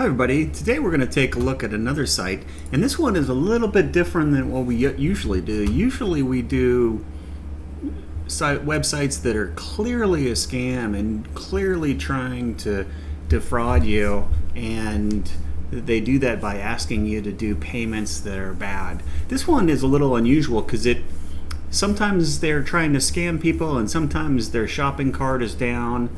Hi everybody, today we're going to take a look at another site, and this one is a little bit different than what we usually do. Usually we do websites that are clearly a scam and clearly trying to defraud you, and they do that by asking you to do payments that are bad. This one is a little unusual because sometimes they're trying to scam people and sometimes their shopping cart is down.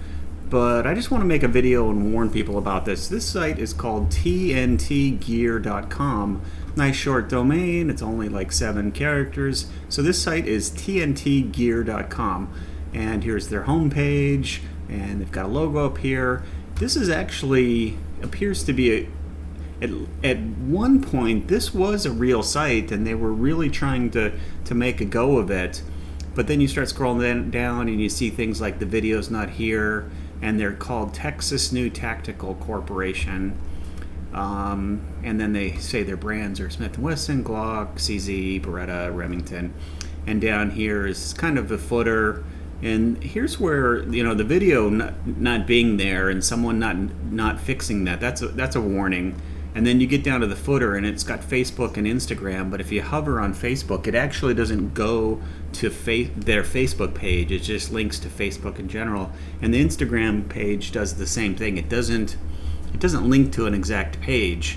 But I just want to make a video and warn people about this. This site is called TNTGear.com. Nice short domain. It's only like 7 characters. So this site is TNTGear.com. And here's their homepage. And they've got a logo up here. This is actually appears to be at one point this was a real site, and they were really trying to make a go of it. But then you start scrolling down and you see things like the video's not here. And they're called Texas New Tactical Corporation. And then they say their brands are Smith & Wesson, Glock, CZ, Beretta, Remington. And down here is kind of the footer. And here's where, the video not being there and someone not fixing that's a warning. And then you get down to the footer and it's got Facebook and Instagram, but if you hover on Facebook, it actually doesn't go to their Facebook page. It just links to Facebook in general. And the Instagram page does the same thing. It doesn't link to an exact page.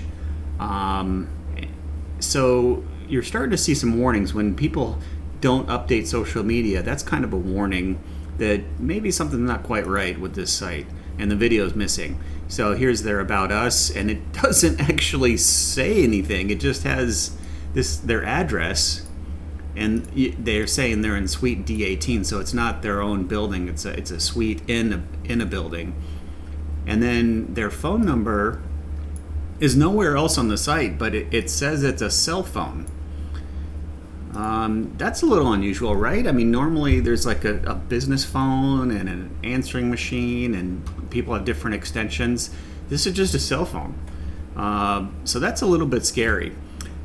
So you're starting to see some warnings when people don't update social media. That's kind of a warning that maybe something's not quite right with this site, and the video is missing. So here's their About Us, and it doesn't actually say anything. It just has their address, and they're saying they're in Suite D18, so it's not their own building. It's a suite in a building, and then their phone number is nowhere else on the site, but it says it's a cell phone. That's a little unusual, right? I mean, normally there's like a business phone and an answering machine, and people have different extensions. This is just a cell phone. So that's a little bit scary.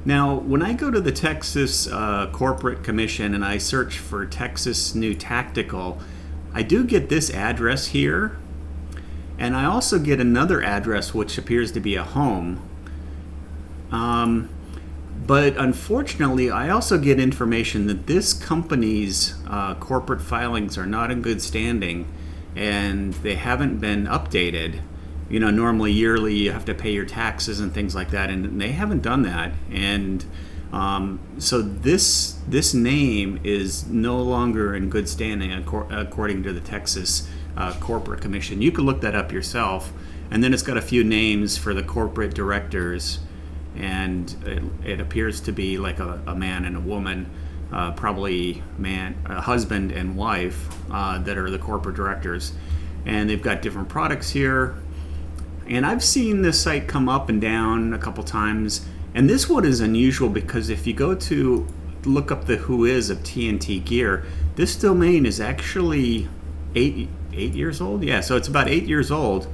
Now, when I go to the Texas Corporate Commission and I search for Texas New Tactical, I do get this address here, and I also get another address which appears to be a home. But unfortunately, I also get information that this company's corporate filings are not in good standing, and they haven't been updated. Normally yearly you have to pay your taxes and things like that, and they haven't done that. And so this name is no longer in good standing according to the Texas Corporate Commission. You can look that up yourself. And then it's got a few names for the corporate directors. And it appears to be like a man and a woman, probably a husband and wife that are the corporate directors. And they've got different products here. And I've seen this site come up and down a couple times. And this one is unusual because if you go to look up the who is of TNT Gear, this domain is actually 8 years old. Yeah, so it's about 8 years old.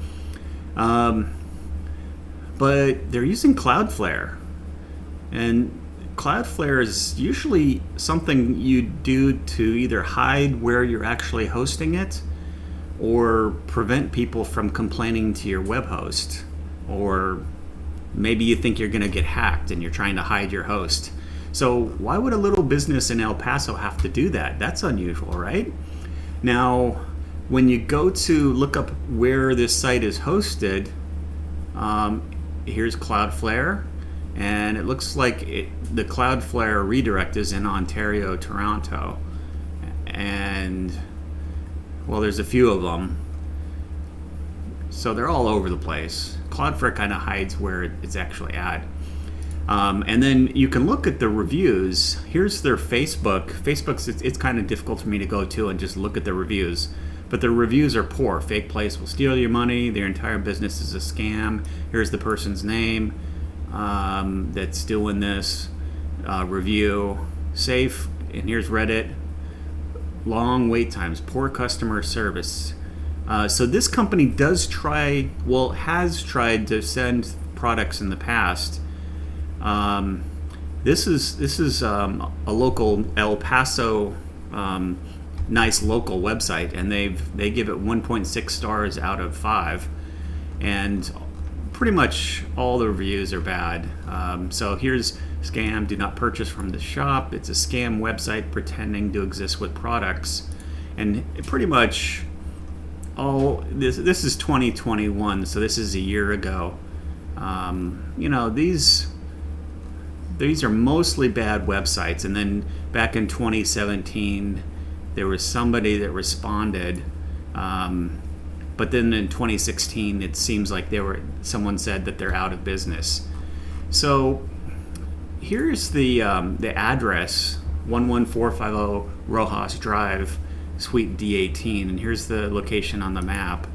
But they're using Cloudflare, and Cloudflare is usually something you do to either hide where you're actually hosting it or prevent people from complaining to your web host, or maybe you think you're going to get hacked and you're trying to hide your host. So why would a little business in El Paso have to do that? That's unusual, right? Now, when you go to look up where this site is hosted, here's Cloudflare, and it looks like the Cloudflare redirect is in Ontario, Toronto, and well, there's a few of them, so they're all over the place. Cloudflare kind of hides where it's actually at. And then you can look at the reviews. Here's their Facebook. It's kind of difficult for me to go to and just look at the reviews. But the reviews are poor. Fake place will steal your money. Their entire business is a scam. Here's the person's name that's doing this review. Safe. And here's Reddit. Long wait times. Poor customer service. So this company has tried to send products in the past. This is a local El Paso nice local website, and they give it 1.6 stars out of 5, and pretty much all the reviews are bad. So here's scam, do not purchase from the shop. It's a scam website pretending to exist with products. And pretty much all this is 2021, so this is a year ago. These are mostly bad websites. And then back in 2017, there was somebody that responded. But then in 2016, it seems like someone said that they're out of business. So here's the address, 11450 Rojas Drive, Suite D18, and here's the location on the map.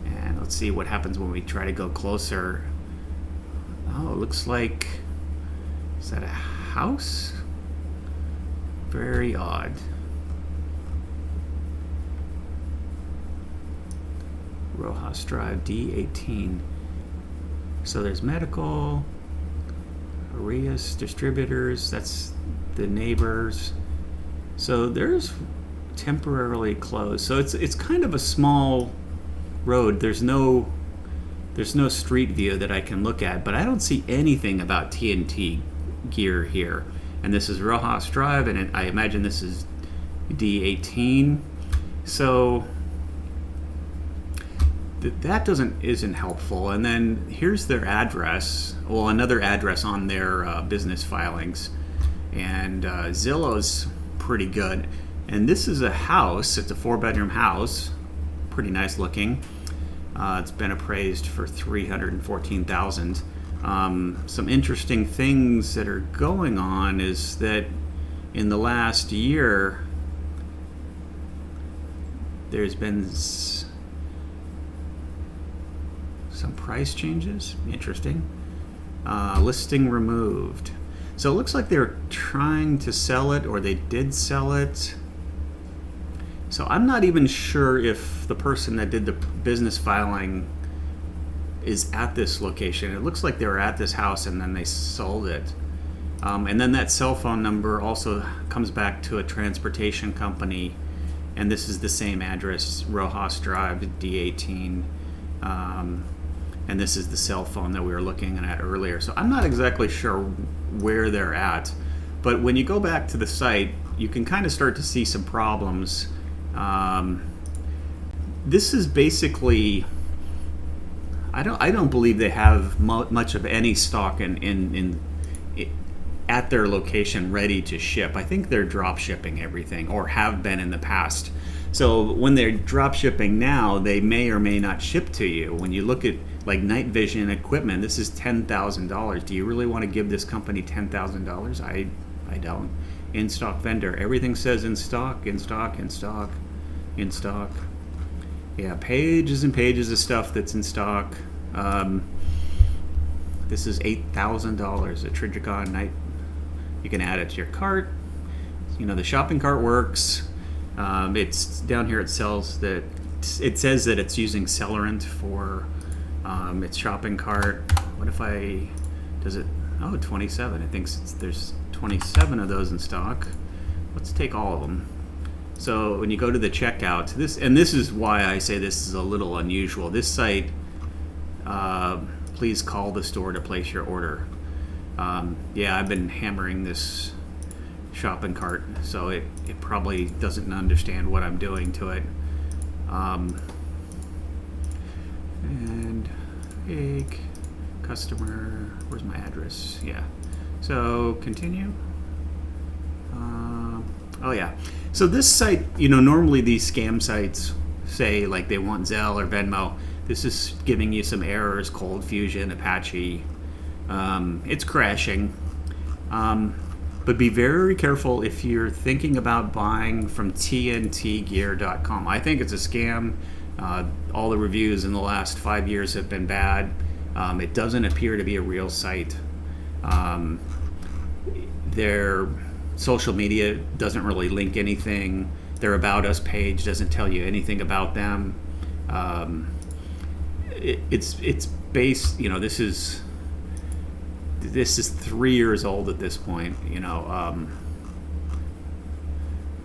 And let's see what happens when we try to go closer. Oh, it looks like, is that a house? Very odd. Rojas Drive D18. So there's medical, Arias distributors, that's the neighbors. So there's temporarily closed. So it's kind of a small road. There's no street view that I can look at, but I don't see anything about TNT Gear here. And this is Rojas Drive, and I imagine this is D18. So that isn't helpful. And then here's their address. Well, another address on their business filings. And Zillow's pretty good. And this is a house. It's a 4-bedroom house. Pretty nice looking. It's been appraised for $314,000. Some interesting things that are going on is that in the last year, there's been some price changes. Interesting. Listing removed. So it looks like they're trying to sell it, or they did sell it. So I'm not even sure if the person that did the business filing is at this location. It looks like they were at this house and then they sold it. And then that cell phone number also comes back to a transportation company, and this is the same address, Rojas Drive, D18. And this is the cell phone that we were looking at earlier. So I'm not exactly sure where they're at, but when you go back to the site, you can kind of start to see some problems. This is basically, I don't believe they have much of any stock at their location ready to ship. I think they're drop shipping everything, or have been in the past. So when they're drop shipping now, they may or may not ship to you. When you look at like night vision equipment, this is $10,000. Do you really want to give this company $10,000? I don't. In stock vendor, everything says in stock, in stock, in stock, in stock. Yeah, pages and pages of stuff that's in stock. This is $8,000, a Trigicon night. You can add it to your cart. You know, the shopping cart works. It's down here. It says that it's using Celerant for its shopping cart. What if does it? Oh, 27. I think there's 27 of those in stock. Let's take all of them. So when you go to the checkout, this is why I say this is a little unusual. This site, please call the store to place your order. Yeah, I've been hammering this shopping cart, so it probably doesn't understand what I'm doing to it. And egg, customer, where's my address? Yeah. So continue. Oh yeah. So this site, normally these scam sites say like they want Zelle or Venmo. This is giving you some errors, Cold Fusion, Apache. It's crashing. But be very careful if you're thinking about buying from TNTgear.com. I think it's a scam. All the reviews in the last 5 years have been bad. It doesn't appear to be a real site. Their social media doesn't really link anything. Their About Us page doesn't tell you anything about them. It's based, this is 3 years old at this point,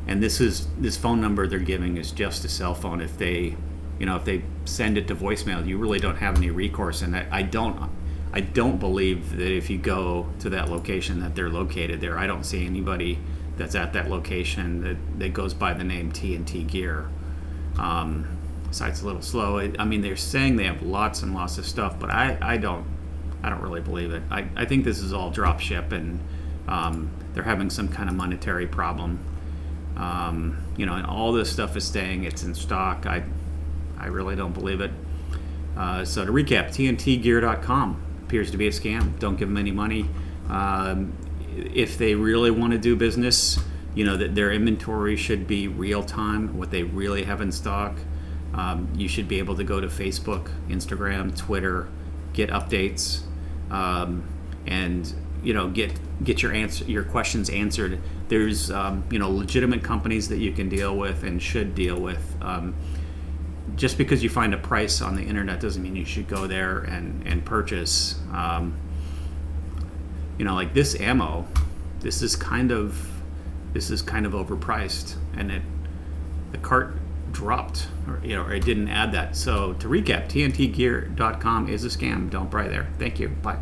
and this phone number they're giving is just a cell phone. If they if they send it to voicemail, you really don't have any recourse. And I don't believe that if you go to that location that they're located there. I don't see anybody that's at that location that goes by the name TNT Gear. Site's a little slow. They're saying they have lots and lots of stuff, but I don't really believe it. I think this is all drop ship, and they're having some kind of monetary problem. And all this stuff is saying it's in stock. I really don't believe it. So to recap, TNTGear.com appears to be a scam. Don't give them any money. If they really want to do business, that their inventory should be real time, what they really have in stock. You should be able to go to Facebook, Instagram, Twitter, get updates, and get your questions answered. There's legitimate companies that you can deal with and should deal with. Just because you find a price on the internet doesn't mean you should go there and purchase. Like this ammo, this is kind of overpriced, and the cart dropped, or it didn't add that. So to recap, TNTGear.com is a scam. Don't buy there. Thank you. Bye.